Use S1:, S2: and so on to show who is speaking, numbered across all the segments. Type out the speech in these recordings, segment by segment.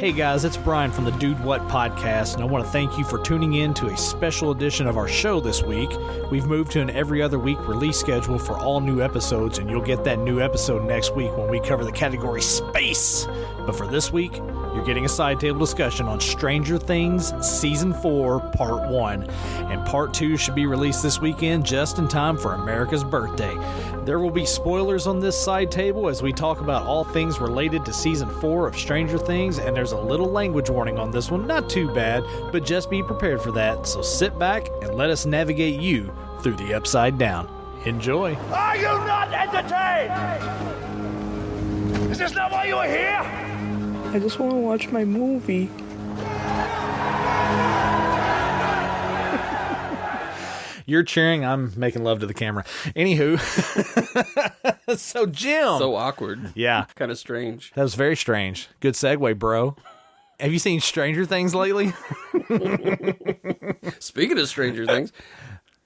S1: Hey guys, it's Brian from the Dude What podcast, and I want to thank you for tuning in to a special edition of our show this week. We've moved to an every other week release schedule for all new episodes, and you'll get that new episode next week when we cover the category Space. But for this week, you're getting a side table discussion on Stranger Things Season 4, Part 1. And Part 2 should be released this weekend just in time for America's birthday. There will be spoilers on this side table as we talk about all things related to Season 4 of Stranger Things, and there's a little language warning on this one. Not too bad, but just be prepared for that. So sit back and let us navigate you through the Upside Down. Enjoy.
S2: Are you not entertained? Is this not why you are here?
S3: I just want to watch my movie.
S1: You're cheering, I'm making love to the camera. Anywho, so Jim.
S4: So awkward.
S1: Yeah.
S4: Kind of strange.
S1: That was very strange. Good segue, bro. Have you seen Stranger Things lately?
S4: Speaking of Stranger Things,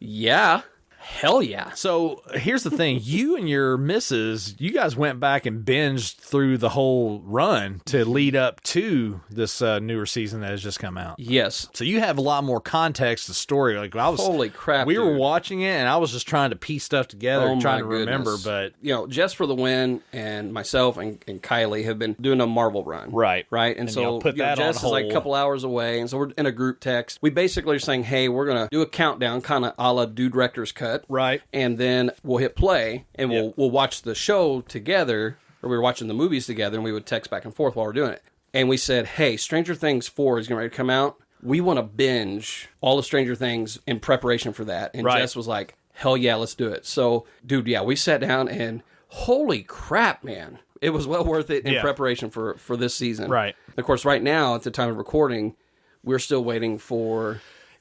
S4: yeah. Hell yeah.
S1: So here's the thing. You and your missus, you guys went back and binged through the whole run to lead up to this newer season that has just come out.
S4: Yes.
S1: So you have a lot more context to the story. Like
S4: Holy crap,
S1: we were
S4: dude.
S1: watching it, and I was just trying to piece stuff together and trying to remember. But
S4: you know, Jess For The Win and myself and Kylie have been doing a Marvel run.
S1: Right.
S4: And so
S1: put that
S4: Jess
S1: on
S4: is like a
S1: hold.
S4: couple hours away, and so we're in a group text. We basically are saying, hey, we're going to do a countdown, kind of a la Dude Director's Cut.
S1: Right.
S4: And then we'll hit play, and we'll watch the show together, or we were watching the movies together, and we would text back and forth while we're doing it. And we said, hey, Stranger Things 4 is getting ready to come out. We want to binge all of Stranger Things in preparation for that. And
S1: Right.
S4: Jess was like, hell yeah, let's do it. So, dude, yeah, we sat down, and holy crap, man. It was well worth it in preparation for this season.
S1: Right.
S4: Of course, right now, at the time of recording, we're still waiting for...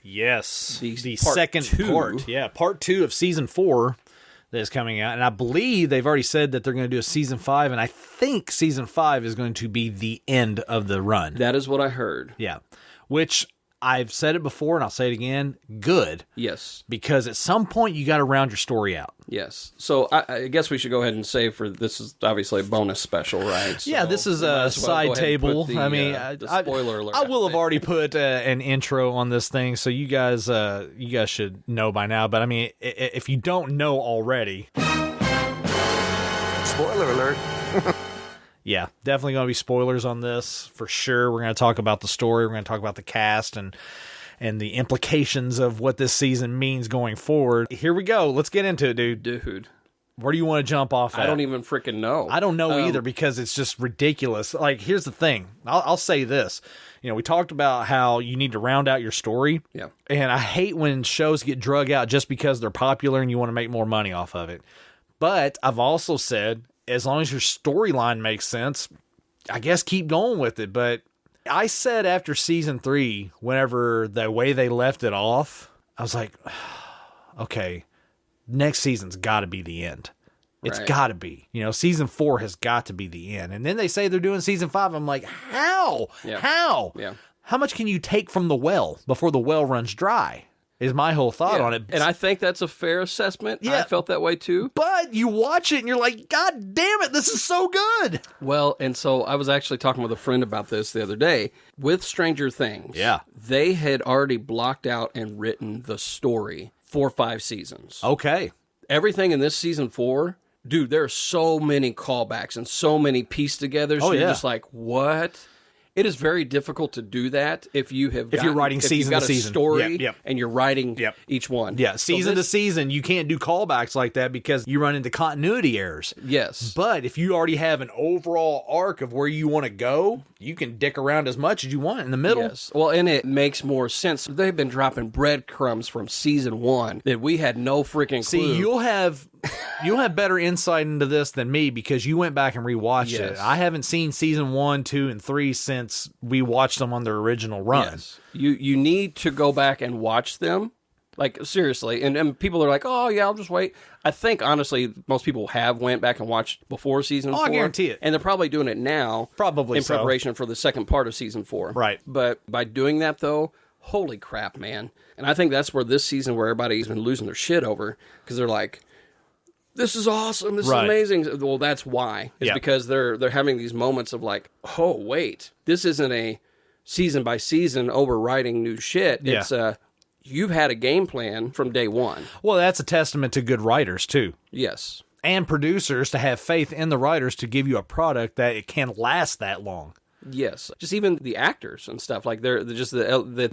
S1: Yes,
S4: The
S1: the
S4: part
S1: second
S4: 2.
S1: part. Yeah, part 2 of season 4 that is coming out. And I believe they've already said that they're going to do a season 5. And I think season 5 is going to be the end of the run.
S4: That is what I heard.
S1: Yeah, which I've said it before and I'll say it again. Good.
S4: Yes.
S1: Because at some point you got to round your story out.
S4: Yes. So I guess we should go ahead and say this is obviously a bonus special, right?
S1: Yeah,
S4: So
S1: this is
S4: we might
S1: a
S4: as well
S1: side
S4: go ahead and
S1: table.
S4: put the,
S1: I mean,
S4: the spoiler alert.
S1: I will have already put an intro on this thing, so you guys should know by now. But I mean, if you don't know already,
S2: Spoiler alert.
S1: yeah, definitely going to be spoilers on this for sure. We're going to talk about the story. We're going to talk about the cast and the implications of what this season means going forward. Here we go. Let's get into it, dude.
S4: Dude.
S1: Where do you want to jump off at?
S4: I don't even freaking know.
S1: I don't know either, because it's just ridiculous. Like, here's the thing. I'll say this. You know, we talked about how you need to round out your story.
S4: Yeah.
S1: And I hate when shows get drug out just because they're popular and you want to make more money off of it. But I've also said, as long as your storyline makes sense, I guess keep going with it. But I said after season 3, whenever the way they left it off, I was like, okay, next season's got to be the end. It's
S4: Right.
S1: got to be. You know, season 4 has got to be the end. And then they say they're doing season 5. I'm like, how?
S4: Yeah.
S1: How?
S4: Yeah.
S1: How much can you take from the well before the well runs dry? Is my whole thought
S4: Yeah.
S1: on it.
S4: And I think that's a fair assessment.
S1: Yeah.
S4: I felt that way too.
S1: But you watch it and you're like, God damn it, this is so good.
S4: Well, and so I was actually talking with a friend about this the other day. With Stranger Things,
S1: Yeah.
S4: they had already blocked out and written the story for 5 seasons.
S1: Okay.
S4: Everything in this season 4, dude, there are so many callbacks and so many pieced together. So
S1: Oh,
S4: you're
S1: yeah.
S4: just like, what? It is very difficult to do that if you have
S1: If you're writing
S4: if
S1: season
S4: you've
S1: to
S4: got a
S1: season.
S4: story
S1: Yep.
S4: and you're writing
S1: Yep.
S4: each one.
S1: Yeah,
S4: So
S1: season to
S4: this-
S1: season, you can't do callbacks like that because you run into continuity errors.
S4: Yes.
S1: But if you already have an overall arc of where you want to go, you can dick around as much as you want in the middle.
S4: Yes. Well, and it makes more sense. They've been dropping breadcrumbs from season 1 that we had no freaking clue.
S1: See, you'll have better insight into this than me because you went back and rewatched it.
S4: Yes.
S1: I haven't seen season 1, 2, and 3 since we watched them on their original run.
S4: Yes. You need to go back and watch them. Like, seriously. And people are like, oh, yeah, I'll just wait. I think, honestly, most people have went back and watched before season 4.
S1: I guarantee it.
S4: And they're probably doing it now.
S1: Probably
S4: in
S1: so.
S4: preparation for the second part of season 4.
S1: Right.
S4: But by doing that, though, holy crap, man. And I think that's where this season, where everybody's been losing their shit over, because they're like, this is awesome, this is amazing. Well, that's why. It's because they're having these moments of like, oh, wait, this isn't a season by season overwriting new shit. It's you've had a game plan from day one.
S1: Well, that's a testament to good writers, too.
S4: Yes.
S1: And producers to have faith in the writers to give you a product that it can last that long.
S4: Yes, just even the actors and stuff, like they're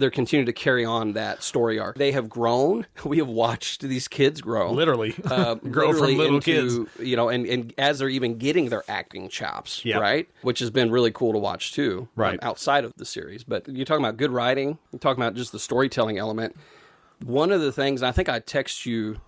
S4: continuing to carry on that story arc. They have grown. We have watched these kids grow,
S1: literally grow
S4: literally
S1: from little
S4: into,
S1: kids.
S4: You know, and as they're even getting their acting chops, right, which has been really cool to watch too,
S1: right,
S4: outside of the series. But you're talking about good writing. You're talking about just the storytelling element. One of the things I think I text you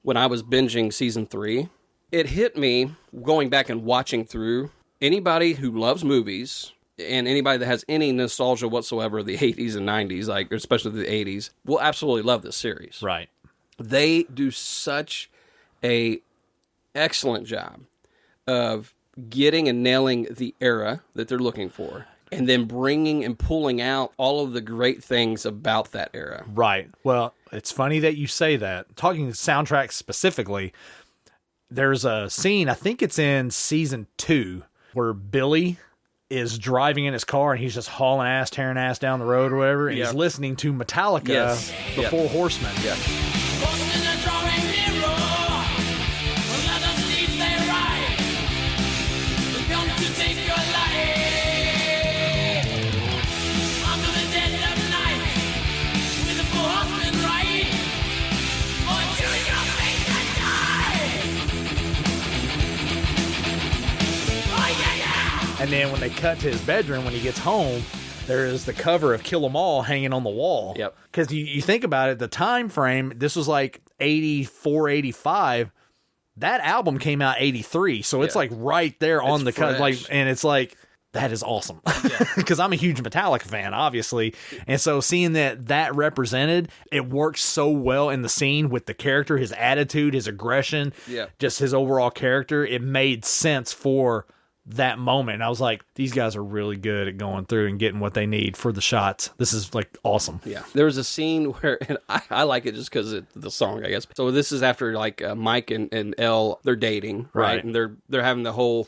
S4: when I was binging season 3, it hit me going back and watching through. Anybody who loves movies. And anybody that has any nostalgia whatsoever of the 80s and 90s, like especially the 80s, will absolutely love this series.
S1: Right.
S4: They do such a excellent job of getting and nailing the era that they're looking for, and then bringing and pulling out all of the great things about that era.
S1: Right. Well, it's funny that you say that. Talking soundtracks specifically, there's a scene, I think it's in season 2, where Billy is driving in his car and he's just hauling ass, tearing ass down the road or whatever, and he's listening to Metallica, the Four Horsemen.
S4: Yeah.
S1: And then when they cut to his bedroom, when he gets home, there is the cover of Kill 'Em All hanging on the wall.
S4: Yep.
S1: Because you think about it, the time frame, this was like 84, 85. That album came out 83. So it's like right there on the cut. Like, and it's like, that is awesome. Because I'm a huge Metallica fan, obviously. And so seeing that represented, it works so well in the scene with the character, his attitude, his aggression, just his overall character. It made sense for that moment. And I was like, these guys are really good at going through and getting what they need for the shots. This is like awesome.
S4: Yeah. There was a scene where, and I like it just because of the song, I guess. So this is after like Mike and Elle, they're dating, right? And they're having the whole,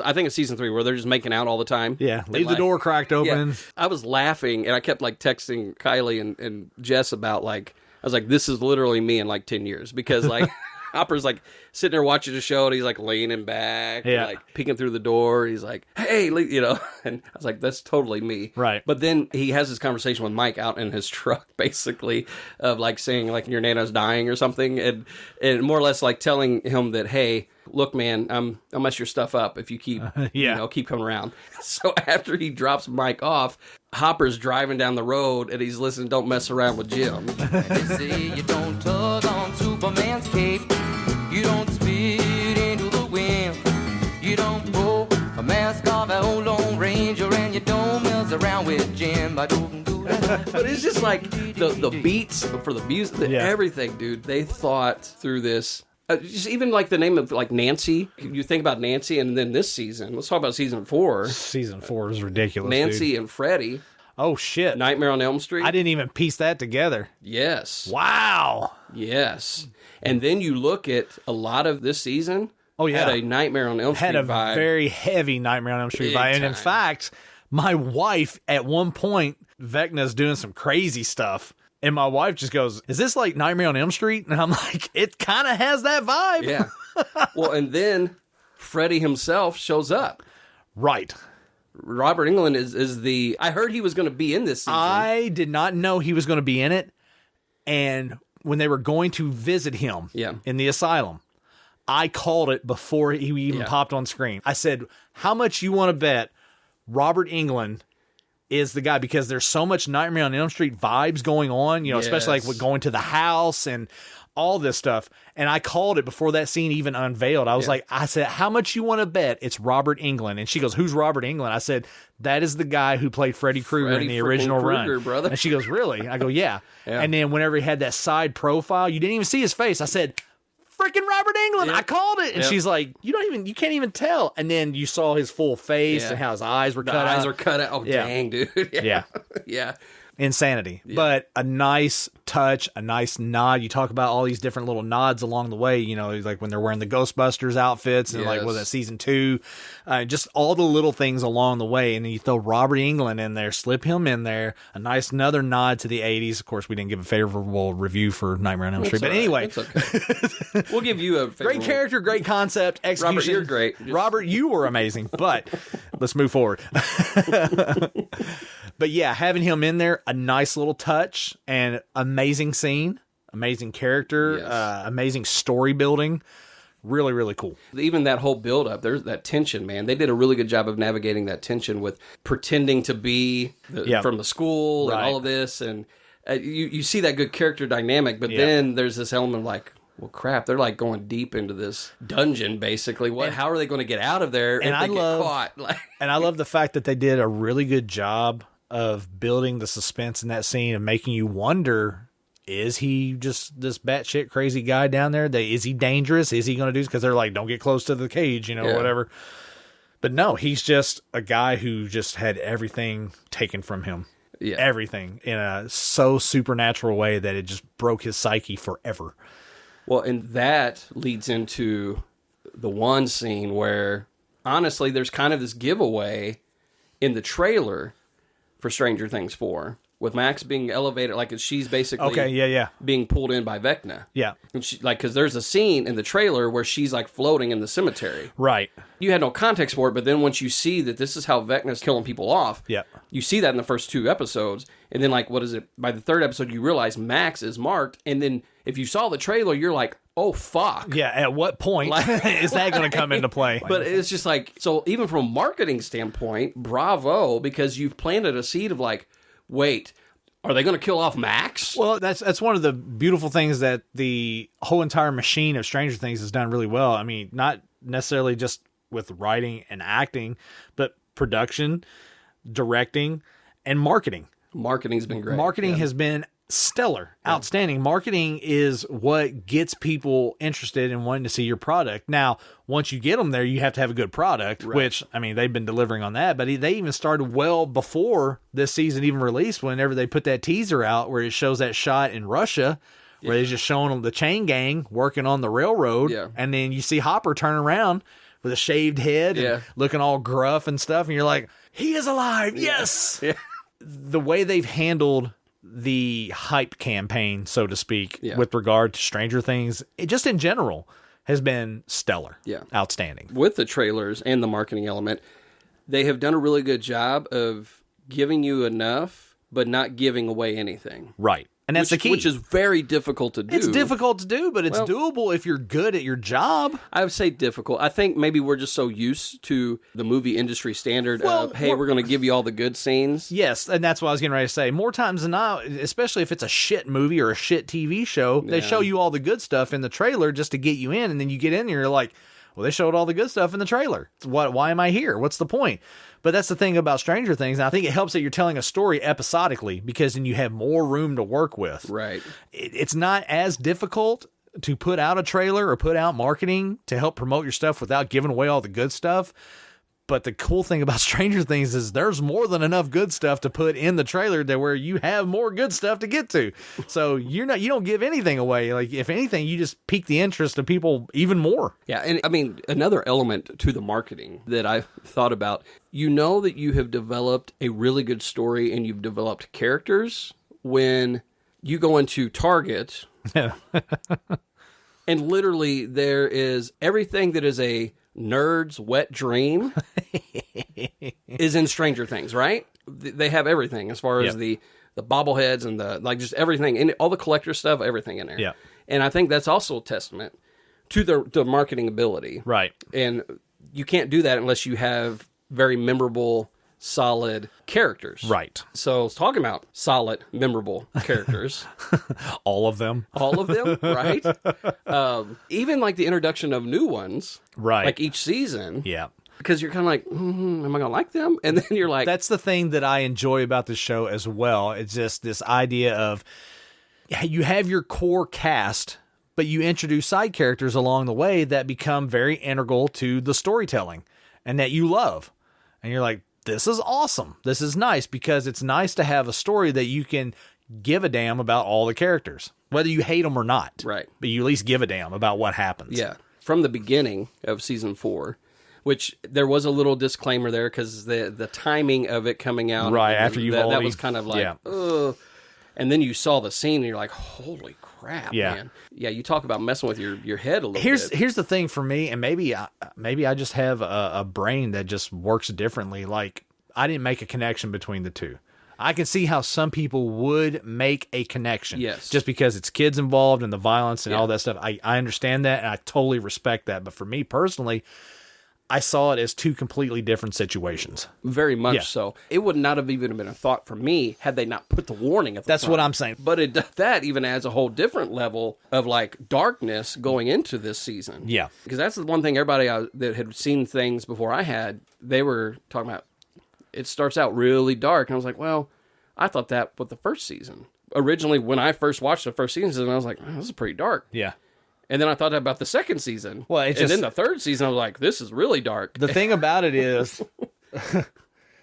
S4: I think it's season 3 where they're just making out all the time.
S1: Yeah. Leave the door cracked open.
S4: Yeah. I was laughing and I kept like texting Kylie and Jess about like, I was like, this is literally me in like 10 years because like, Hopper's like sitting there watching the show and he's like leaning back, and, like peeking through the door. He's like, hey, you know, and I was like, that's totally me.
S1: Right.
S4: But then he has this conversation with Mike out in his truck, basically, of like saying like your nana's dying or something. And more or less like telling him that, hey, look, man, I'll mess your stuff up if you keep, you know, keep coming around. So after he drops Mike off, Hopper's driving down the road and he's listening, Don't Mess Around with Jim.
S5: They say you don't tug on Superman's cape, you don't spit into the wind, you don't pull a mask off an old Lone Ranger, and you don't mess around with Jim. But
S4: it's just like the beats for the music, everything, dude. They thought through this. Just even like the name of like Nancy. You think about Nancy, and then this season. Let's talk about season 4.
S1: Season 4 is ridiculous.
S4: Nancy and Freddie.
S1: Oh shit!
S4: Nightmare on Elm Street.
S1: I didn't even piece that together.
S4: Yes.
S1: Wow.
S4: Yes. And then you look at a lot of this season.
S1: Oh yeah,
S4: had a Nightmare on Elm Street
S1: vibe.
S4: Had a
S1: very heavy Nightmare on Elm Street vibe. And in fact, my wife at one point, Vecna's doing some crazy stuff. And my wife just goes, is this like Nightmare on Elm Street? And I'm like, it kind of has that vibe.
S4: Yeah. Well, and then Freddy himself shows up.
S1: Right.
S4: Robert Englund is the... I heard he was going to be in this season.
S1: I did not know he was going to be in it. And when they were going to visit him in the asylum, I called it before he even popped on screen. I said, how much you want to bet Robert Englund is the guy, because there's so much Nightmare on Elm Street vibes going on, you know, especially like with going to the house and all this stuff. And I called it before that scene even unveiled. I was like, I said, how much you want to bet it's Robert Englund? And she goes, who's Robert Englund? I said, that is the guy who played Freddy Krueger in the original run.
S4: Brother.
S1: And she goes, really? I go, yeah. And then whenever he had that side profile, you didn't even see his face. I said, freaking Robert Englund. I called it. And she's like, you can't even tell. And then you saw his full face and how his eyes were cut out.
S4: The eyes are cut out. Oh, dang, dude.
S1: Yeah.
S4: Yeah.
S1: insanity. But a nice touch, a nice nod. You talk about all these different little nods along the way, you know, like when they're wearing the Ghostbusters outfits and like, was that season 2? Just all the little things along the way. And then you throw Robert Englund in there, slip him in there, a nice another nod to the 80s. Of course, we didn't give a favorable review for Nightmare on Elm Street, but anyway.
S4: It's okay. We'll give you a favorable.
S1: Great character, great concept, execution.
S4: Robert, you're great.
S1: Robert, you were amazing, but let's move forward. But yeah, having him in there, a nice little touch and amazing scene, amazing character, amazing story building. Really, really cool.
S4: Even that whole build-up, there's that tension, man. They did a really good job of navigating that tension with pretending to be from the school and all of this. And you see that good character dynamic, but then there's this element of like, well, crap, they're like going deep into this dungeon, basically. How are they going to get out of there if they get caught?
S1: And I love the fact that they did a really good job of building the suspense in that scene and making you wonder, is he just this batshit crazy guy down there? Is he dangerous? Is he going to do this? Because they're like, don't get close to the cage, you know, whatever. But no, he's just a guy who just had everything taken from him. Yeah. Everything in a so supernatural way that it just broke his psyche forever.
S4: Well, and that leads into the one scene where, honestly, there's kind of this giveaway in the trailer for Stranger Things 4, with Max being elevated, like she's basically being pulled in by Vecna.
S1: Yeah.
S4: And she, like, because there's a scene in the trailer where she's like floating in the cemetery.
S1: Right.
S4: You had no context for it, but then once you see that this is how Vecna's killing people off, you see that in the first 2 episodes, and then like, what is it? By the 3rd episode, you realize Max is marked, and then if you saw the trailer, you're like, oh, fuck.
S1: Yeah, at what point is that going to come into play?
S4: But it's just like, so even from a marketing standpoint, bravo, because you've planted a seed of like, wait, are they going to kill off Max?
S1: Well, that's one of the beautiful things that the whole entire machine of Stranger Things has done really well. I mean, not necessarily just with writing and acting, but production, directing, and marketing.
S4: Marketing's been great.
S1: Marketing has been stellar, outstanding. Marketing is what gets people interested in wanting to see your product. Now, once you get them there, you have to have a good product, which, I mean, they've been delivering on that, but they even started well before this season even released, whenever they put that teaser out where it shows that shot in Russia, where they're just showing the chain gang working on the railroad, and then you see Hopper turn around with a shaved head and looking all gruff and stuff, and you're like, he is alive, yes!
S4: Yeah.
S1: The way they've handled the hype campaign, so to speak, with regard to Stranger Things, it just in general has been stellar. Yeah. Outstanding.
S4: With the trailers and the marketing element, they have done a really good job of giving you enough, but not giving away anything.
S1: Right. And that's the key.
S4: Which is very difficult to do.
S1: It's difficult to do, but it's doable if you're good at your job.
S4: I would say difficult. I think maybe we're just so used to the movie industry standard of, hey, we're going to give you all the good scenes.
S1: Yes, and that's what I was getting ready to say. More times than not, especially if it's a shit movie or a shit TV show, they show you all the good stuff in the trailer just to get you in, and then you get in and you're like, well, they showed all the good stuff in the trailer. Why am I here? What's the point? But that's the thing about Stranger Things, and I think it helps that you're telling a story episodically, because then you have more room to work with.
S4: Right.
S1: It's not as difficult to put out a trailer or put out marketing to help promote your stuff without giving away all the good stuff. But the cool thing about Stranger Things is there's more than enough good stuff to put in the trailer to where you have more good stuff to get to. So you don't give anything away. Like, if anything, you just pique the interest of people even more.
S4: Yeah, and I mean, another element to the marketing that I thought about, you know that you have developed a really good story and you've developed characters when you go into Target and literally there is everything that is a nerd's wet dream is in Stranger Things, right? They have everything as far as the bobbleheads and the, like, just everything, and all the collector stuff, everything in there.
S1: Yeah.
S4: And I think that's also a testament to the marketing ability.
S1: Right.
S4: And you can't do that unless you have very memorable, solid characters.
S1: Right.
S4: So talking about solid, memorable characters.
S1: All of them,
S4: right? Even like the introduction of new ones.
S1: Right.
S4: Like each season.
S1: Yeah.
S4: Because you're kind of like, am I going to like them? And then you're like...
S1: That's the thing that I enjoy about the show as well. It's just this idea of you have your core cast, but you introduce side characters along the way that become very integral to the storytelling and that you love. And you're like, this is awesome. This is nice because it's nice to have a story that you can give a damn about all the characters, whether you hate them or not.
S4: Right.
S1: But you at least give a damn about what happens.
S4: Yeah. From the beginning of season 4, which there was a little disclaimer there because the timing of it coming out.
S1: Right. After you've already.
S4: That was kind of like, ugh. And then you saw the scene and you're like, holy crap, man. Yeah, you talk about messing with your head a little bit.
S1: Here's the thing for me, and maybe I just have a brain that just works differently. Like, I didn't make a connection between the two. I can see how some people would make a connection.
S4: Yes.
S1: Just because it's kids involved and the violence and all that stuff. I understand that, and I totally respect that. But for me personally, I saw it as two completely different situations.
S4: Very much so. It would not have even been a thought for me had they not put the warning at the
S1: That's
S4: front.
S1: what I'm saying.
S4: But that even adds a whole different level of like darkness going into this season.
S1: Yeah.
S4: Because that's the one thing everybody that had seen things before I had, they were talking about, it starts out really dark. And I was like, well, I thought that with the first season. Originally, when I first watched the first season, I was like, oh, this is pretty dark.
S1: Yeah.
S4: And then I thought about the second season.
S1: Well,
S4: and then the third season, I was like, this is really dark.
S1: The thing about it is,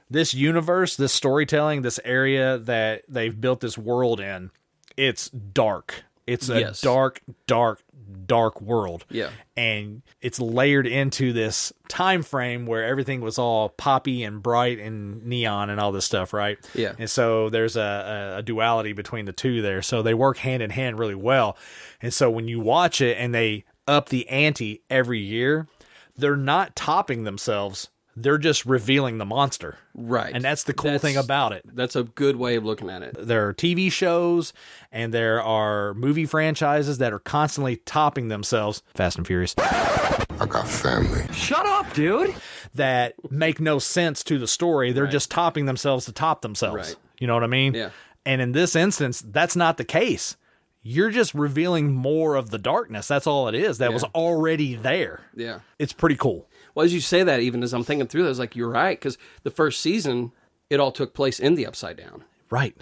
S1: this universe, this storytelling, this area that they've built this world in, it's dark. It's a dark, dark, dark world.
S4: Yeah.
S1: And it's layered into this time frame where everything was all poppy and bright and neon and all this stuff, right?
S4: Yeah.
S1: And so there's a duality between the two there. So they work hand in hand really well. And so when you watch it and they up the ante every year, they're not topping themselves. They're just revealing the monster.
S4: Right.
S1: And that's the cool thing about it.
S4: That's a good way of looking at it.
S1: There are TV shows and there are movie franchises that are constantly topping themselves. Fast and Furious.
S6: I got family.
S2: Shut up, dude.
S1: That make no sense to the story. They're just topping themselves to top themselves.
S4: Right.
S1: You know what I mean?
S4: Yeah.
S1: And in this instance, that's not the case. You're just revealing more of the darkness. That's all it is. That was already there.
S4: Yeah.
S1: It's pretty cool.
S4: Well, as you say that, even as I'm thinking through that, I was like, you're right, because the first season, it all took place in the Upside Down.
S1: Right.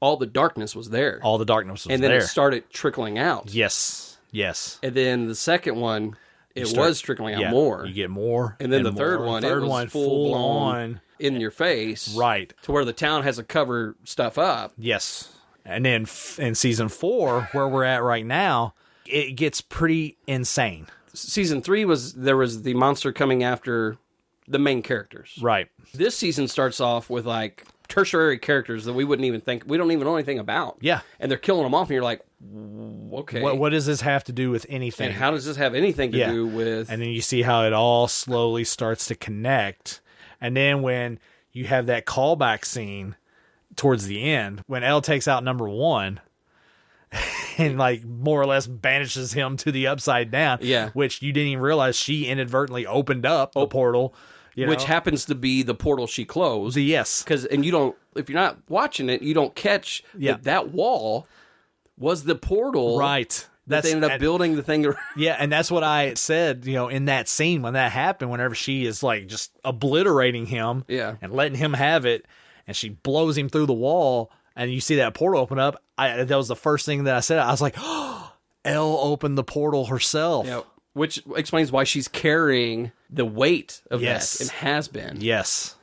S4: All the darkness was there.
S1: All the darkness was there.
S4: And then it started trickling out.
S1: Yes. Yes.
S4: And then the second one, it was trickling out more.
S1: You get more.
S4: And then the third one, it was full on in your face.
S1: Right.
S4: To where the town has to cover stuff up.
S1: Yes. And then in season 4, where we're at right now, it gets pretty insane.
S4: Season 3 there was the monster coming after the main characters.
S1: Right.
S4: This season starts off with like tertiary characters that we don't even know anything about.
S1: Yeah.
S4: And they're killing them off and you're like, okay.
S1: What does this have to do with anything?
S4: And how does this have anything to do with...
S1: And then you see how it all slowly starts to connect. And then when you have that callback scene towards the end, when Elle takes out number 1... and like more or less banishes him to the Upside Down.
S4: Yeah.
S1: Which you didn't even realize she inadvertently opened up the portal.
S4: Which happens to be the portal she closed.
S1: Yes.
S4: And you don't, if you're not watching it, you don't catch that wall was the portal.
S1: Right.
S4: That they ended up building the thing.
S1: Yeah, and that's what I said, in that scene when that happened, whenever she is like just obliterating him and letting him have it, and she blows him through the wall, and you see that portal open up. That was the first thing that I said. I was like, oh, Elle opened the portal herself.
S4: Yeah, which explains why she's carrying the weight of
S1: Yes.
S4: that and has been.
S1: Yes.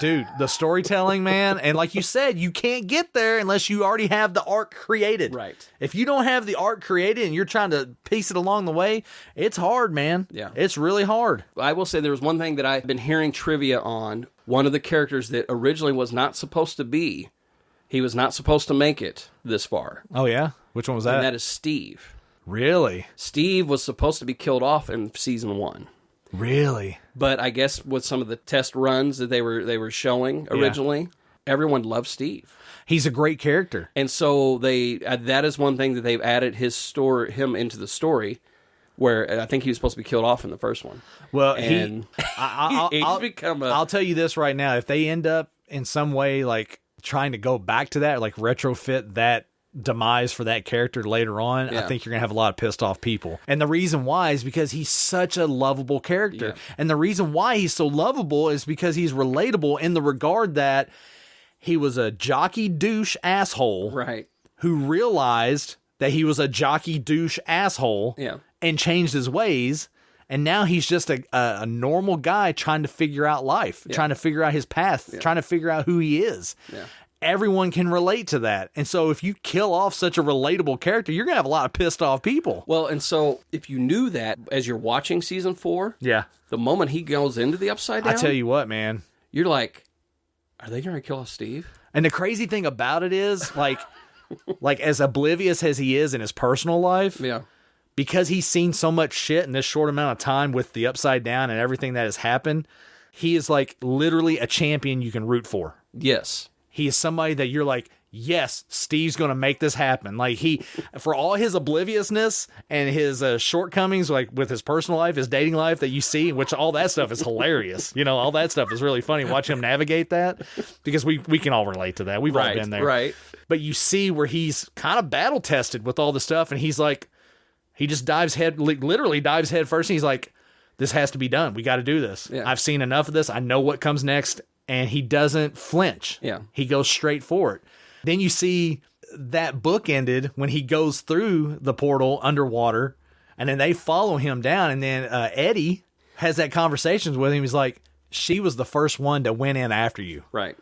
S1: Dude, the storytelling, man. And like you said, you can't get there unless you already have the arc created.
S4: Right.
S1: If you don't have the arc created and you're trying to piece it along the way, it's hard, man.
S4: Yeah.
S1: It's really hard.
S4: I will say there was one thing that I've been hearing trivia on. One of the characters that originally was not supposed to be. He was not supposed to make it this far.
S1: Oh, yeah? Which one was that?
S4: And that is Steve.
S1: Really?
S4: Steve was supposed to be killed off in season 1.
S1: Really?
S4: But I guess with some of the test runs that they were showing originally, everyone loved Steve.
S1: He's a great character.
S4: And so that is one thing that they've added him into the story, where I think he was supposed to be killed off in the first one.
S1: Well,
S4: and
S1: I'll tell you this right now. If they end up in some way like trying to go back to that, like retrofit that demise for that character later on, I think you're gonna have a lot of pissed off people. And the reason why is because he's such a lovable character. And the reason why he's so lovable is because he's relatable in the regard that he was a jockey douche asshole,
S4: right,
S1: who realized that he was a jockey douche asshole,
S4: yeah,
S1: and changed his ways. And now he's just a normal guy trying to figure out life, trying to figure out his path, trying to figure out who he is. Yeah. Everyone can relate to that. And so if you kill off such a relatable character, you're going to have a lot of pissed off people.
S4: Well, and so if you knew that as you're watching season 4, the moment he goes into the Upside Down,
S1: I tell you what, man,
S4: you're like, are they going to kill off Steve?
S1: And the crazy thing about it is, like as oblivious as he is in his personal life, because he's seen so much shit in this short amount of time with the Upside Down and everything that has happened, he is like literally a champion you can root for.
S4: Yes.
S1: He is somebody that you're like, yes, Steve's going to make this happen. Like for all his obliviousness and his shortcomings, like with his personal life, his dating life that you see, which all that stuff is hilarious. All that stuff is really funny. Watch him navigate that because we can all relate to that. We've all been there.
S4: Right.
S1: But you see where he's kind of battle tested with all the stuff. And he's like, he just literally dives head first. And he's like, this has to be done. We got to do this. Yeah. I've seen enough of this. I know what comes next. And he doesn't flinch. Yeah. He goes straight for it. Then you see that book ended when he goes through the portal underwater, and then they follow him down. And then Eddie has that conversation with him. He's like, she was the first one to went in after you.
S4: Right.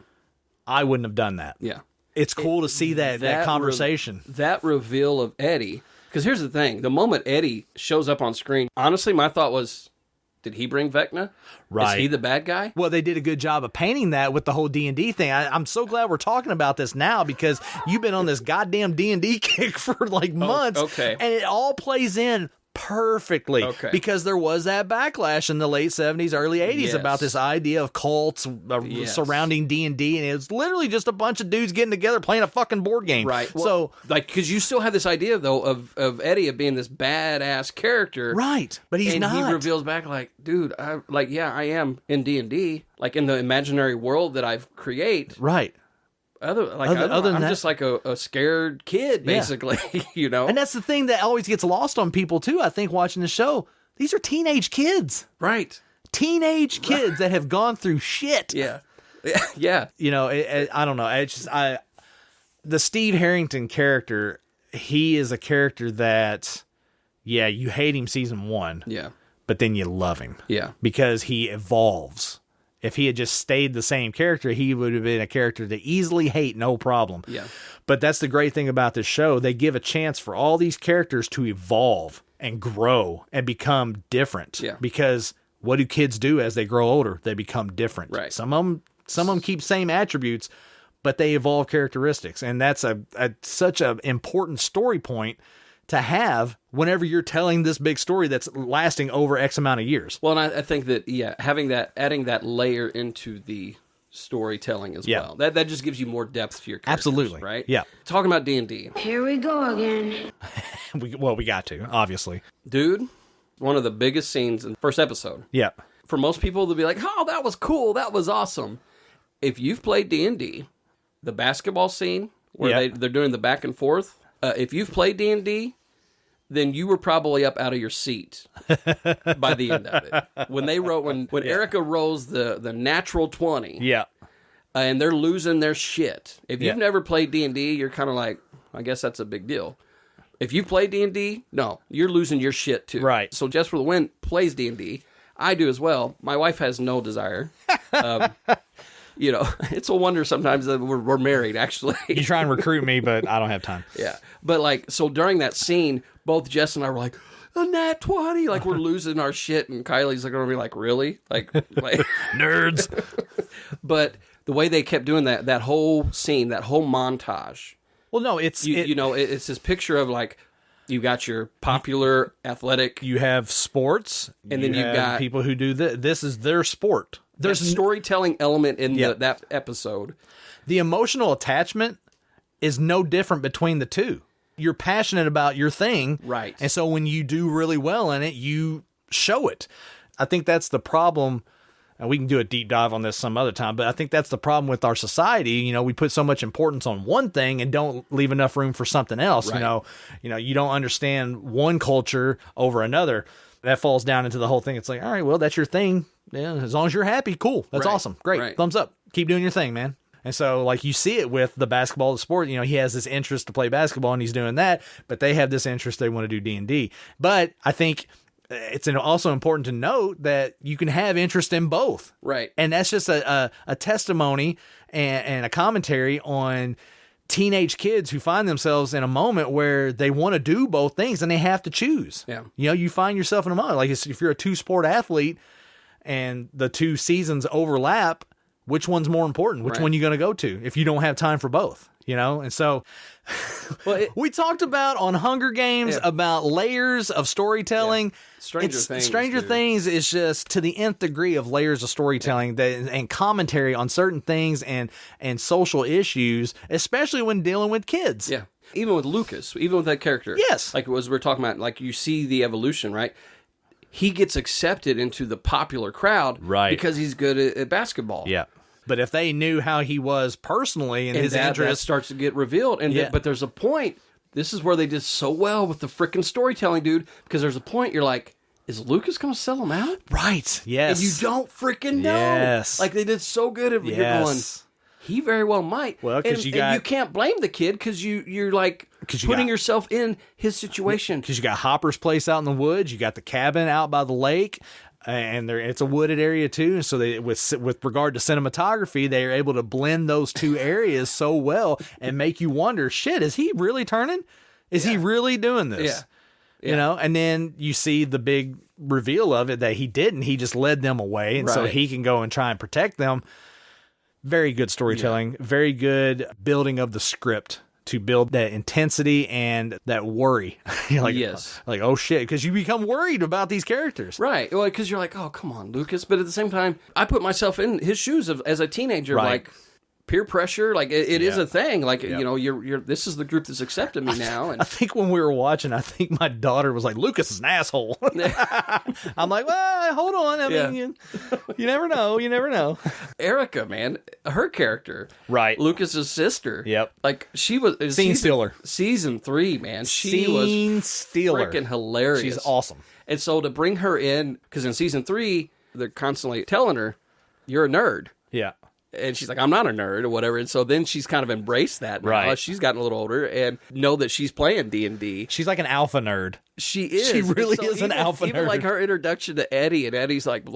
S1: I wouldn't have done that.
S4: Yeah.
S1: It's cool to see that conversation.
S4: That reveal of Eddie. Because here's the thing. The moment Eddie shows up on screen, honestly, my thought was, did he bring Vecna?
S1: Right.
S4: Is he the bad guy?
S1: Well, they did a good job of painting that with the whole D&D thing. I'm so glad we're talking about this now because you've been on this goddamn D&D kick for like months.
S4: Okay.
S1: And it all plays in perfectly because there was that backlash in the late 70s, early 80s about this idea of cults surrounding D&D, and it was literally just a bunch of dudes getting together playing a fucking board game.
S4: Right. Well, because you still have this idea, though, of Eddie of being this badass character.
S1: Right. But he's not.
S4: And he reveals back like, dude, I am in D&D, like in the imaginary world that I've created.
S1: Right.
S4: I'm just like a scared kid, basically,
S1: And that's the thing that always gets lost on people, too, I think, watching the show. These are teenage kids.
S4: Right.
S1: Teenage kids that have gone through shit.
S4: Yeah. Yeah.
S1: I don't know. The Steve Harrington character, he is a character that, you hate him season 1.
S4: Yeah.
S1: But then you love him.
S4: Yeah.
S1: Because he evolves. If he had just stayed the same character, he would have been a character to easily hate, no problem.
S4: Yeah.
S1: But that's the great thing about this show. They give a chance for all these characters to evolve and grow and become different.
S4: Yeah.
S1: Because what do kids do as they grow older? They become different.
S4: Right.
S1: Some of them keep same attributes, but they evolve characteristics. And that's such an important story point to have whenever you're telling this big story that's lasting over X amount of years.
S4: Well, and I think that, adding that layer into the storytelling as well. That just gives you more depth to your characters.
S1: Absolutely.
S4: Right?
S1: Yeah.
S4: Talking about D&D.
S3: Here we go again.
S1: we got to, obviously.
S4: Dude, one of the biggest scenes in the first episode.
S1: Yeah.
S4: For most people, they'll be like, oh, that was cool. That was awesome. If you've played D&D, the basketball scene where they're doing the back and forth, if you've played D&D, then you were probably up out of your seat by the end of it. When Erica rolls the natural 20, and they're losing their shit. If you've never played D&D, you're kind of like, I guess that's a big deal. If you play D&D, no, you're losing your shit too.
S1: Right.
S4: So Jess For The Win plays D&D. I do as well. My wife has no desire. It's a wonder sometimes that we're married, actually.
S1: You try and recruit me, but I don't have time.
S4: Yeah. But, so during that scene, both Jess and I were like, a nat 20! Like, we're losing our shit, and Kylie's going to be like, really? Like
S1: nerds.
S4: But the way they kept doing that whole scene, that whole montage.
S1: Well, no, it's
S4: this picture of, like, you got your popular athletic.
S1: You have sports.
S4: And then you've got
S1: people who do this. This is their sport.
S4: There's a storytelling element in that episode.
S1: The emotional attachment is no different between the two. You're passionate about your thing.
S4: Right. And
S1: so when you do really well in it, you show it. I think that's the problem. And we can do a deep dive on this some other time, but I think that's the problem with our society. We put so much importance on one thing and don't leave enough room for something else.
S4: Right.
S1: You don't understand one culture over another. That falls down into the whole thing. It's like, all right, well, that's your thing. Yeah, as long as you're happy, cool. That's awesome. Great. Right. Thumbs up. Keep doing your thing, man. And so, like, you see it with the basketball, the sport. He has this interest to play basketball, and he's doing that. But they have this interest. They want to do D&D. But I think it's also important to note that you can have interest in both.
S4: Right.
S1: And that's just a testimony and a commentary on teenage kids who find themselves in a moment where they want to do both things and they have to choose.
S4: Yeah.
S1: You know, you find yourself in a moment, like if you're a 2-sport athlete and the 2 seasons overlap, which one's more important? Which one are you going to go to if you don't have time for both? You know? And so we talked about on Hunger Games about layers of storytelling. Stranger Things is just to the nth degree of layers of storytelling and commentary on certain things and social issues, especially when dealing with kids.
S4: Yeah. Even with Lucas, even with that character.
S1: Yes.
S4: Like as we're talking about, like you see the evolution, right? He gets accepted into the popular crowd because he's good at basketball.
S1: Yeah. But if they knew how he was personally and his interests,
S4: that starts to get revealed. And but there's a point. This is where they did so well with the freaking storytelling, dude. Because there's a point you're like, is Lucas going to sell him out?
S1: Right. Yes.
S4: And you don't freaking know.
S1: Yes.
S4: Like they did so good at you're going, he very well might.
S1: Well, because
S4: you can't blame the kid because you're like putting yourself in his situation.
S1: Because you got Hopper's place out in the woods, you got the cabin out by the lake. And it's a wooded area too, and so they, with regard to cinematography, they are able to blend those two areas so well and make you wonder, shit, is he really turning? Is he really doing this? Yeah. You know, and then you see the big reveal of it that he didn't. He just led them away, and so he can go and try and protect them. Very good storytelling, very good building of the script to build that intensity and that worry. You're like, like, oh shit, because you become worried about these characters.
S4: Right. Well, because you're like, oh, come on, Lucas. But at the same time, I put myself in his shoes as a teenager, like peer pressure, like it is a thing. Like, you know, you're this is the group that's accepted me now. And
S1: I think when we were watching, I think my daughter was like, Lucas is an asshole. I'm like, well, hold on. I mean, you never know. You never know.
S4: Erica, man, her character.
S1: Right.
S4: Lucas's sister.
S1: Yep.
S4: Like she was
S1: Scene stealer.
S4: Season 3, man. She was freaking hilarious.
S1: She's awesome.
S4: And so to bring her in, because in season 3, they're constantly telling her, you're a nerd.
S1: Yeah.
S4: And she's like, I'm not a nerd or whatever. And so then she's kind of embraced that now.
S1: Right.
S4: She's gotten a little older and know that she's playing D&D.
S1: She's like an alpha nerd.
S4: She is.
S1: She really is an alpha nerd.
S4: Even like her introduction to Eddie, and Eddie's like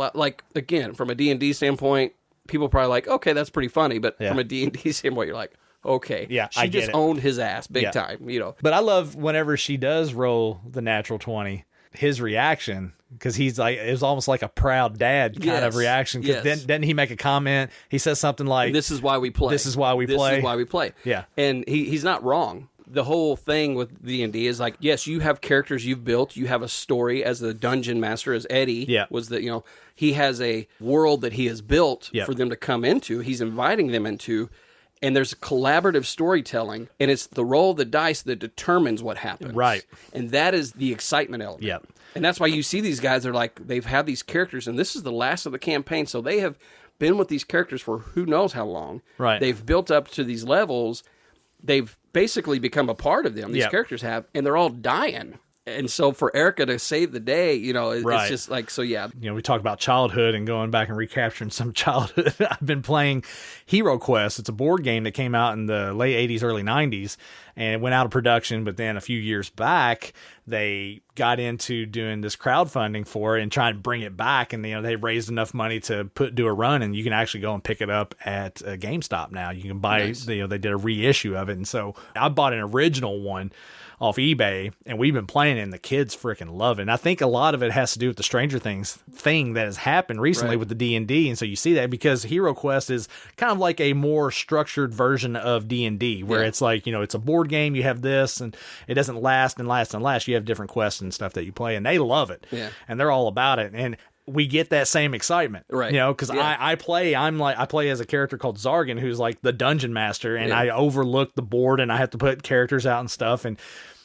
S4: again, from a D&D standpoint, people are probably like, okay, that's pretty funny. But from a D&D standpoint, you're like, okay.
S1: Yeah,
S4: she just owned his ass big time, you know.
S1: But I love whenever she does roll the natural 20, his reaction, because he's like, it was almost like a proud dad kind of reaction. Because then didn't he make a comment? He says something like,
S4: this is why we play.
S1: This is why we play.
S4: This is why we play.
S1: Yeah.
S4: And he's not wrong. The whole thing with D&D is like, yes, you have characters you've built. You have a story as the dungeon master, as Eddie was that, you know, he has a world that he has built for them to come into. He's inviting them into. And there's collaborative storytelling, and it's the roll of the dice that determines what happens.
S1: Right.
S4: And that is the excitement element.
S1: Yep.
S4: And that's why you see these guys, they're like, they've had these characters, and this is the last of the campaign, so they have been with these characters for who knows how long.
S1: Right.
S4: They've built up to these levels. They've basically become a part of them, these characters have, and they're all dying. And so for Erica to save the day, you know, it's just like, so yeah.
S1: You know, we talk about childhood and going back and recapturing some childhood. I've been playing Hero Quest. It's a board game that came out in the late 80s, early 90s, and it went out of production. But then a few years back, they got into doing this crowdfunding for it and trying to bring it back. And, you know, they raised enough money to do a run, and you can actually go and pick it up at GameStop now. You can buy, you know, they did a reissue of it. And so I bought an original one off eBay, and we've been playing it, and the kids freaking love it. And I think a lot of it has to do with the Stranger Things thing that has happened recently with the D&D. And so you see that because Hero Quest is kind of like a more structured version of D&D, where it's like, you know, it's a board game, you have this, and it doesn't last and last and last. You have different quests and stuff that you play, and they love it. Yeah. And they're all about it. And we get that same excitement, right? You know, because I play as a character called Zargan, who's like the dungeon master, and I overlook the board, and I have to put characters out and stuff, and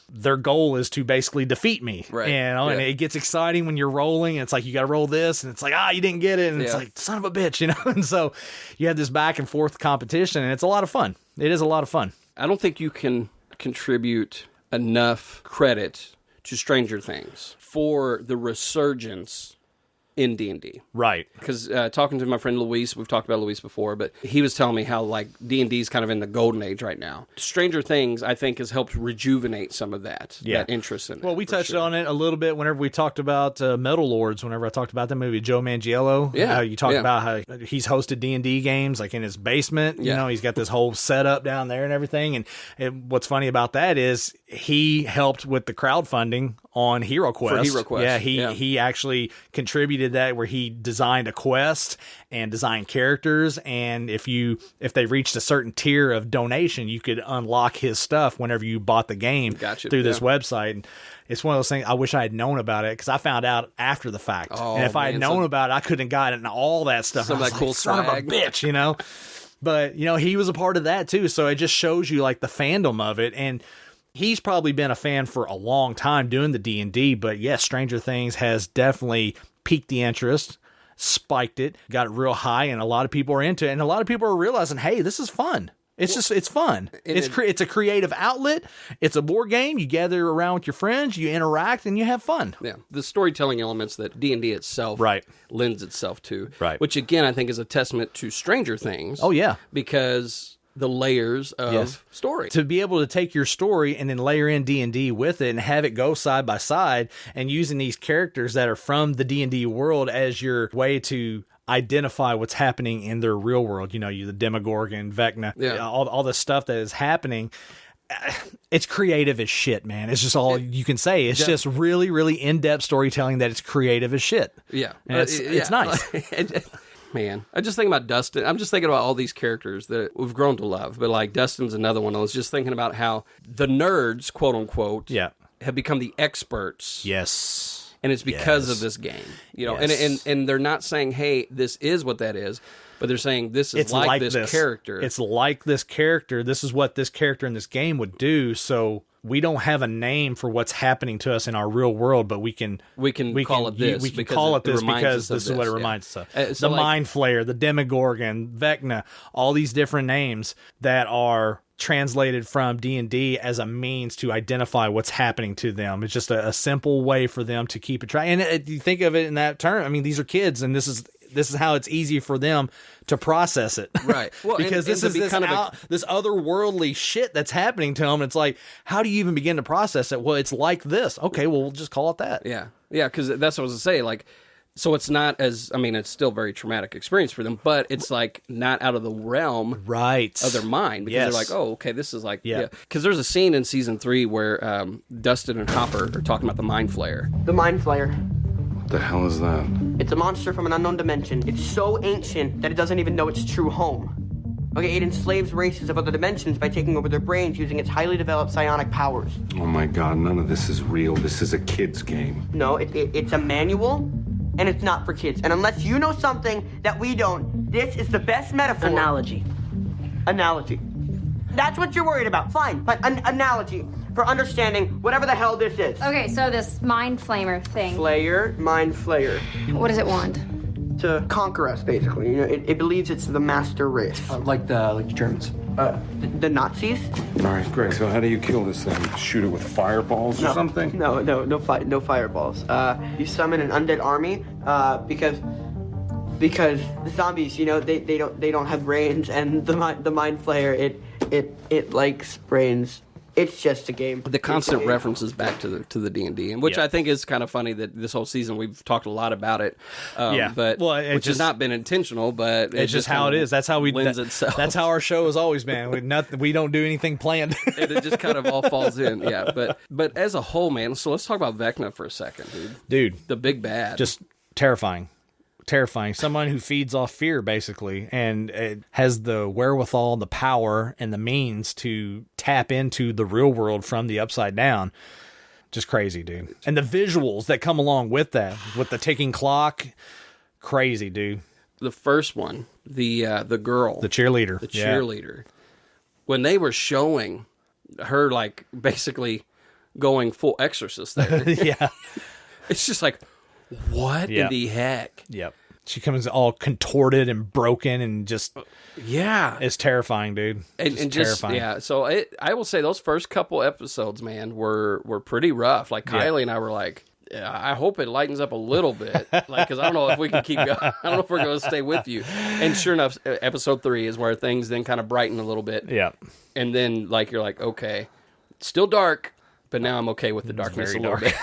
S1: their goal is to basically defeat me, right? You know, and it gets exciting when you're rolling, and it's like, you got to roll this, and it's like, you didn't get it, and it's like, son of a bitch, you know. And so you have this back and forth competition, and it's a lot of fun. It is a lot of fun.
S4: I don't think you can contribute enough credit to Stranger Things for the resurgence in D&D.
S1: Right.
S4: Because talking to my friend Luis, we've talked about Luis before, but he was telling me how like D&D is kind of in the golden age right now. Stranger Things, I think, has helped rejuvenate some of that interest in it.
S1: Well, we touched on it a little bit whenever we talked about Metal Lords, whenever I talked about the movie, Joe Manganiello.
S4: Yeah.
S1: You talked about how he's hosted D&D games like in his basement. You know, he's got this whole setup down there and everything. And what's funny about that is he helped with the crowdfunding on Hero Quest.
S4: For Hero Quest.
S1: Yeah, he actually contributed that, where he designed a quest and designed characters, and if they reached a certain tier of donation, you could unlock his stuff whenever you bought the game through this website. And it's one of those things I wish I had known about it, because I found out after the fact. And if I had known about it, I couldn't have gotten all that stuff.
S4: Some of that cool
S1: son of a bitch, you know? But, you know, he was a part of that too, so it just shows you like the fandom of it. And he's probably been a fan for a long time doing the D&D, but yes, Stranger Things has definitely piqued the interest, spiked it, got it real high, and a lot of people are into it, and a lot of people are realizing, hey, this is fun. It's fun. It's a creative outlet. It's a board game. You gather around with your friends, you interact, and you have fun.
S4: Yeah, the storytelling elements that D&D itself lends itself to, which again I think is a testament to Stranger Things.
S1: Oh yeah,
S4: because the layers of story.
S1: To be able to take your story and then layer in D&D with it and have it go side by side, and using these characters that are from the D&D world as your way to identify what's happening in their real world. You know, the Demogorgon, Vecna, all the stuff that is happening. It's creative as shit, man. It's just all you can say. It's just really, really in-depth storytelling that it's creative as shit.
S4: Yeah.
S1: And it's nice.
S4: Man, I just think about Dustin. I'm just thinking about all these characters that we've grown to love. But like Dustin's another one. I was just thinking about how the nerds, quote unquote, have become the experts.
S1: Yes.
S4: And it's because of this game. You know, and they're not saying, hey, this is what that is. But they're saying this is like this character.
S1: It's like this character. This is what this character in this game would do. So we don't have a name for what's happening to us in our real world, but we can
S4: call it this.
S1: We can call it this because this is what it reminds us of. The Mind Flayer, the Demogorgon, Vecna, all these different names that are translated from D&D as a means to identify what's happening to them. It's just a simple way for them to keep it track. And you think of it in that term. I mean, these are kids, and this is how it's easy for them to process it.
S4: Right. Well,
S1: because this is this otherworldly shit that's happening to them. It's like, how do you even begin to process it? Well, it's like this. Okay, well, we'll just call it that.
S4: Yeah. Yeah, because that's what I was going to say. Like, so it's not as, I mean, it's still a very traumatic experience for them, but it's like not out of the realm of their mind, because they're like, oh, okay, this is like, Because there's a scene in season 3 where Dustin and Hopper are talking about the Mind Flayer.
S7: The Mind Flayer.
S6: What the hell is that?
S7: It's a monster from an unknown dimension. It's so ancient that it doesn't even know its true home. Okay, it enslaves races of other dimensions by taking over their brains using its highly developed psionic powers.
S6: Oh my god, none of this is real. This is a kid's game.
S7: No, it's a manual, and it's not for kids. And unless you know something that we don't, this is the best metaphor.
S8: Analogy.
S7: That's what you're worried about. Fine, but an analogy for understanding whatever the hell this is.
S9: Okay, so this mind flamer thing.
S7: Mind flayer.
S9: What does it want?
S7: To conquer us, basically. You know, it believes it's the master race.
S8: Like the Germans.
S7: The Nazis?
S6: All right, great. So how do you kill this thing? Shoot it with fireballs or something?
S7: No fireballs. You summon an undead army, because the zombies, you know, they don't have brains, and the mind flayer it likes brains. It's just a game.
S4: The constant references back to the D&D, and which I think is kind of funny that this whole season we've talked a lot about it. But which has not been intentional, but
S1: it's just how it is. That's how
S4: itself.
S1: That's how our show has always been. We don't do anything planned.
S4: And it just kind of all falls in. Yeah, but as a whole, man. So let's talk about Vecna for a second, dude. The big bad.
S1: Just terrifying. Someone who feeds off fear, basically, and has the wherewithal, the power, and the means to tap into the real world from the upside down. Just crazy, dude. And the visuals that come along with that, with the ticking clock, crazy, dude.
S4: The first one, the girl,
S1: the cheerleader,
S4: when they were showing her, like, basically going full exorcist there. It's just like, what in the heck?
S1: Yep. She comes all contorted and broken and just... It's terrifying, dude.
S4: And terrifying. Yeah, so I will say those first couple episodes, man, were pretty rough. Like, Kylie and I were like, I hope it lightens up a little bit, because I don't know if we can keep going. I don't know if we're going to stay with you. And sure enough, episode 3 is where things then kind of brighten a little bit.
S1: Yeah.
S4: And then, like, you're like, okay, still dark, but now I'm okay with the darkness a little bit.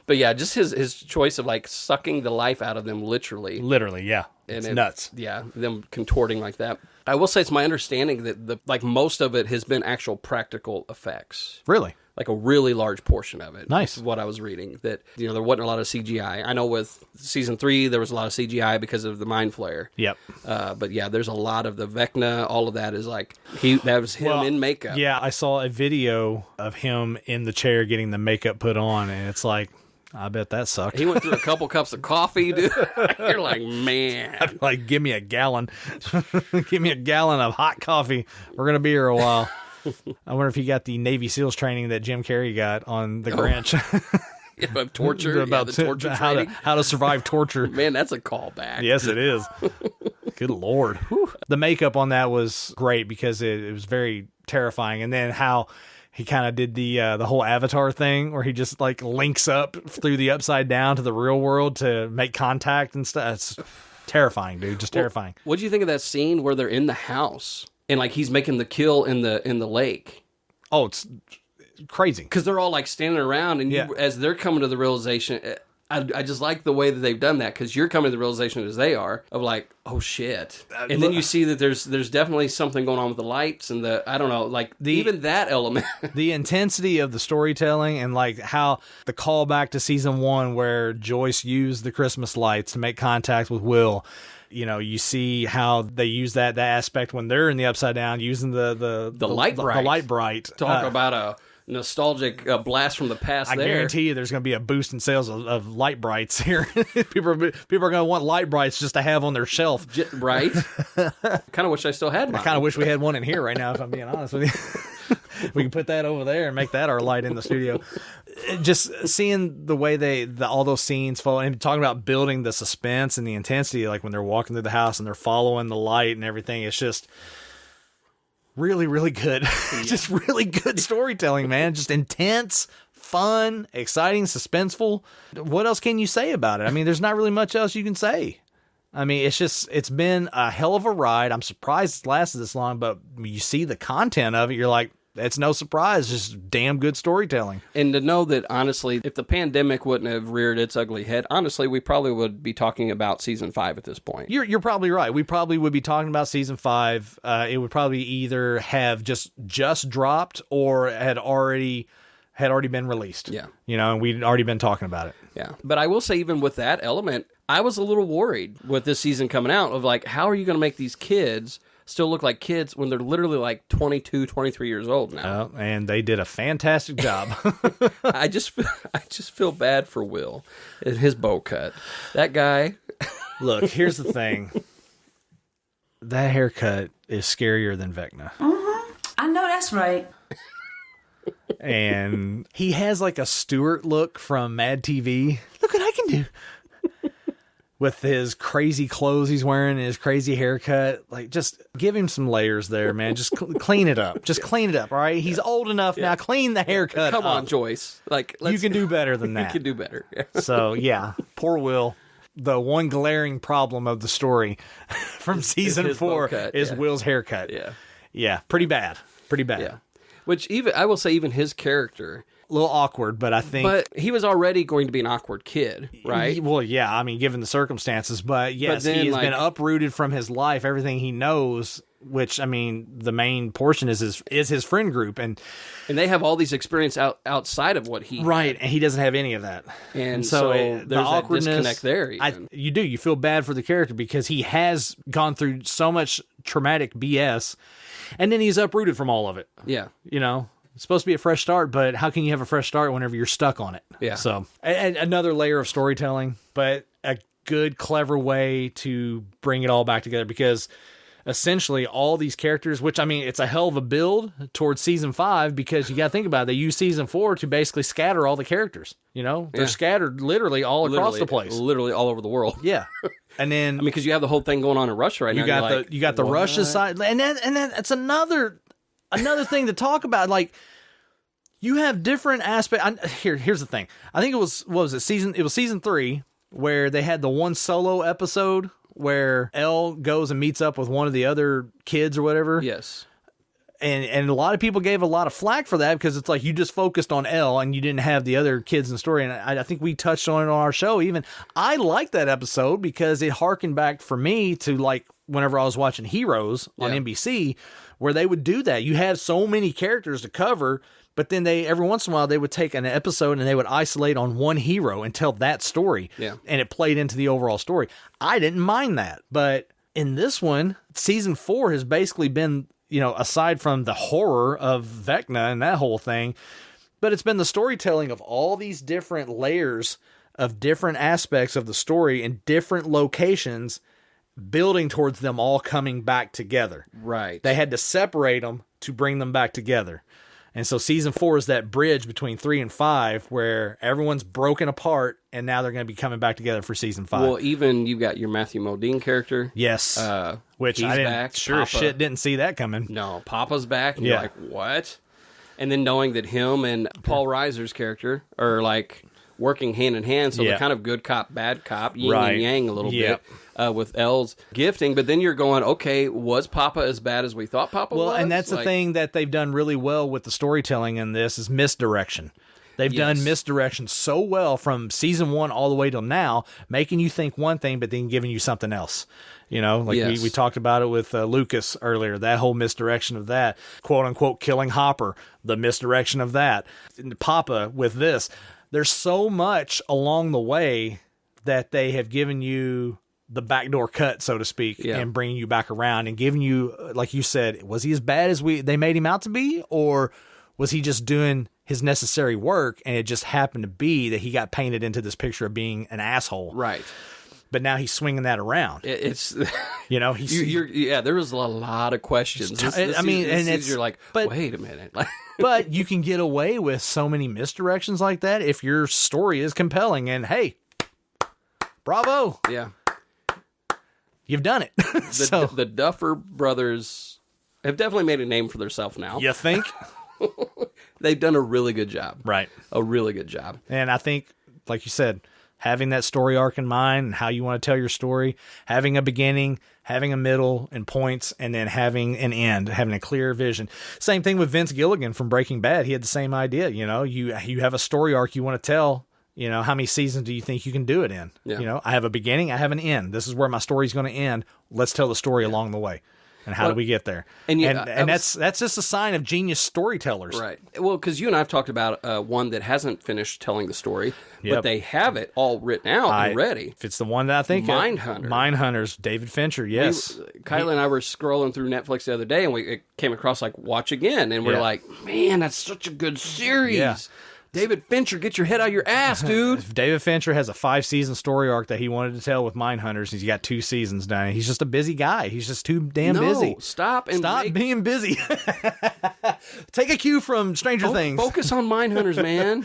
S4: But yeah, just his choice of, like, sucking the life out of them, literally.
S1: Literally, yeah. It's nuts.
S4: Yeah, them contorting like that. I will say it's my understanding that most of it has been actual practical effects.
S1: Really?
S4: Like a really large portion of it.
S1: Nice.
S4: What I was reading, that, there wasn't a lot of CGI. I know with season 3, there was a lot of CGI because of the mind flare.
S1: Yep.
S4: But yeah, there's a lot of the Vecna, all of that is like, that was him in makeup.
S1: Yeah, I saw a video of him in the chair getting the makeup put on, and it's like, I bet that sucked.
S4: He went through a couple cups of coffee, dude. You're like, man.
S1: I'd like, give me a gallon. Give me a gallon of hot coffee. How going to be here a while. I wonder if he got the Navy SEALs training that Jim Carrey got on the Grinch.
S4: About torture.
S1: About
S4: the torture
S1: how to survive torture.
S4: Man, that's a callback.
S1: Yes, it is. Good Lord. Whew. The makeup on that was great because it was very terrifying. And then how he kind of did the whole Avatar thing where he just like links up through the upside down to the real world to make contact and stuff. It's terrifying, dude. Just terrifying.
S4: What do you think of that scene where they're in the house and like he's making the kill in the lake?
S1: Oh, it's crazy
S4: because they're all like standing around and as they're coming to the realization. I just like the way that they've done that because you're coming to the realization as they are of like, oh shit, and then you see that there's definitely something going on with the lights and I don't know, like even that element,
S1: the intensity of the storytelling and like how the callback to season 1 where Joyce used the Christmas lights to make contact with Will. You see how they use that aspect when they're in the upside down using the light bright.
S4: Talk about a nostalgic blast from the past. I
S1: guarantee you there's going to be a boost in sales of light brights here. people are going to want light brights just to have on their shelf.
S4: Right? Kind of wish I still had mine.
S1: I kind of wish we had one in here right now, if I'm being honest with you. We can put that over there and make that our light in the studio. Just seeing the way all those scenes follow and talking about building the suspense and the intensity, like when they're walking through the house and they're following the light and everything, it's just really, really good. Yeah. Just really good storytelling, man. Just intense, fun, exciting, suspenseful. What else can you say about it? I mean, there's not really much else you can say. I mean, it's been a hell of a ride. I'm surprised it's lasted this long, but you see the content of it, you're like, it's no surprise, just damn good storytelling.
S4: And to know that, honestly, if the pandemic wouldn't have reared its ugly head, honestly, we probably would be talking about season 5 at this point.
S1: You're probably right. We probably would be talking about season 5. It would probably either have just dropped or had already been released.
S4: Yeah.
S1: And we'd already been talking about it.
S4: Yeah. But I will say, even with that element, I was a little worried with this season coming out of like, how are you going to make these kids still look like kids when they're literally like 22, 23 years old now?
S1: And they did a fantastic job.
S4: I just feel bad for Will and his bow cut. That guy.
S1: Look, here's the thing. That haircut is scarier than Vecna.
S8: Mm-hmm. I know that's right.
S1: And he has like a Stewart look from Mad TV. Look what I can do. With his crazy clothes he's wearing and his crazy haircut. Like, just give him some layers there, man. Just clean it up. Just clean it up, all right? He's old enough now. Clean the haircut
S4: Come
S1: up.
S4: on, Joyce. Like,
S1: you can do better than that.
S4: You can do better.
S1: So, yeah. Poor Will. The one glaring problem of the story from season 4 is Will's haircut.
S4: Yeah.
S1: Yeah, pretty bad. Pretty bad.
S4: Yeah. Which, I will say, even his character...
S1: a little awkward, but I think...
S4: But he was already going to be an awkward kid, right?
S1: Well, yeah, I mean, given the circumstances, but yes, he has been uprooted from his life, everything he knows, which, I mean, the main portion is his friend group, and
S4: they have all these experience outside of what he...
S1: Right, and he doesn't have any of that.
S4: And so there's
S1: the awkwardness,
S4: that disconnect there.
S1: You feel bad for the character because he has gone through so much traumatic BS, and then he's uprooted from all of it.
S4: Yeah.
S1: It's supposed to be a fresh start, but how can you have a fresh start whenever you're stuck on it?
S4: Yeah.
S1: So, and another layer of storytelling, but a good, clever way to bring it all back together because essentially all these characters, which, I mean, it's a hell of a build towards season 5 because you got to think about it. They use season 4 to basically scatter all the characters. They're scattered literally all across the place.
S4: Literally all over the world.
S1: Yeah. And then,
S4: because you have the whole thing going on in Russia right now.
S1: You got the Russia side, and then it's another thing to talk about. Like, You have different aspects. Here's the thing. I think it was, what was it, season 3 where they had the one solo episode where Elle goes and meets up with one of the other kids or whatever.
S4: Yes.
S1: And a lot of people gave a lot of flack for that because it's like you just focused on Elle and you didn't have the other kids in the story. And I think we touched on it on our show. Even I liked that episode because it harkened back for me to like whenever I was watching Heroes on NBC, where they would do that. You have so many characters to cover, but then every once in a while they would take an episode and they would isolate on one hero and tell that story.
S4: Yeah.
S1: And it played into the overall story. I didn't mind that. But in this one, season 4 has basically been, aside from the horror of Vecna and that whole thing, but it's been the storytelling of all these different layers of different aspects of the story in different locations, building towards them all coming back together.
S4: Right.
S1: They had to separate them to bring them back together. And so season 4 is that bridge between 3 and 5 where everyone's broken apart and now they're going to be coming back together for season 5.
S4: Well, even you've got your Matthew Modine character.
S1: Yes. Which
S4: he's
S1: I didn't,
S4: back.
S1: sure as shit didn't see that coming.
S4: No, Papa's back. And you're like, what? And then knowing that him and Paul Reiser's character are like working hand in hand. So they're kind of good cop, bad cop, yin and yang a little bit. With Elle's gifting, but then you're going, okay, was Papa as bad as we thought Papa was?
S1: Well, and that's the thing that they've done really well with the storytelling in this is misdirection. They've done misdirection so well from season 1 all the way till now, making you think one thing, but then giving you something else. We talked about it with Lucas earlier, that whole misdirection of that, quote unquote, killing Hopper, the misdirection of that. And Papa with this, there's so much along the way that they have given you the backdoor cut, so to speak, and bringing you back around and giving you, like you said, was he as bad as they made him out to be? Or was he just doing his necessary work and it just happened to be that he got painted into this picture of being an asshole?
S4: Right.
S1: But now he's swinging that around.
S4: It's,
S1: there
S4: was a lot of questions. You're like, wait a minute.
S1: But you can get away with so many misdirections like that if your story is compelling and hey, bravo.
S4: Yeah.
S1: You've done it.
S4: The Duffer brothers have definitely made a name for themselves now.
S1: You think?
S4: They've done a really good job.
S1: Right.
S4: A really good job.
S1: And I think, like you said, having that story arc in mind and how you want to tell your story, having a beginning, having a middle and points, and then having an end, having a clear vision. Same thing with Vince Gilligan from Breaking Bad. He had the same idea. You have a story arc you want to tell. How many seasons do you think you can do it in?
S4: Yeah.
S1: I have a beginning, I have an end. This is where my story's going to end. Let's tell the story along the way. And how do we get there? And that's just a sign of genius storytellers.
S4: Right. Well, because you and I have talked about one that hasn't finished telling the story, but they have it all written out and ready.
S1: If it's the one that I think
S4: Mindhunter.
S1: Mindhunters, David Fincher, yes.
S4: Kyla and I were scrolling through Netflix the other day, and we came across, watch again. And we're like, man, that's such a good series. Yeah. David Fincher, get your head out of your ass, dude.
S1: David Fincher has a 5-season story arc that he wanted to tell with Mindhunters. He's got 2 seasons done. He's just a busy guy. He's just too damn busy.
S4: Stop
S1: being busy. Take a cue from Stranger Things.
S4: Focus on Mindhunters, man.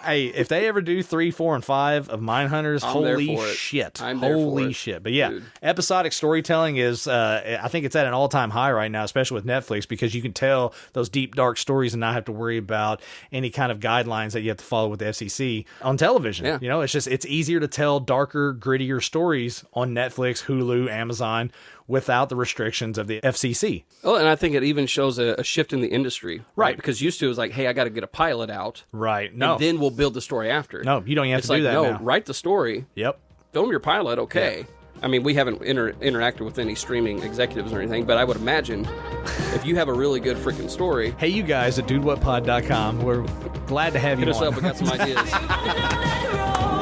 S1: Hey, if they ever do 3, 4, and 5 of Mindhunters, holy shit. Holy shit. But yeah, dude. Episodic storytelling is, I think it's at an all-time high right now, especially with Netflix, because you can tell those deep, dark stories and not have to worry about any kind of guidelines that you have to follow with the FCC on television.
S4: Yeah.
S1: It's easier to tell darker, grittier stories on Netflix, Hulu, Amazon without the restrictions of the FCC.
S4: Oh, and I think it even shows a shift in the industry. Right. Because used to it was like, hey, I got to get a pilot out.
S1: Right. No.
S4: And then we'll build the story after.
S1: No, you don't even have to do that now.
S4: Write the story.
S1: Yep.
S4: Film your pilot, okay. Yeah. I mean, we haven't interacted with any streaming executives or anything, but I would imagine if you have a really good freaking story.
S1: Hey, you guys at DudeWhatPod.com, we're glad to have you on.
S4: Hit us up, we got some ideas.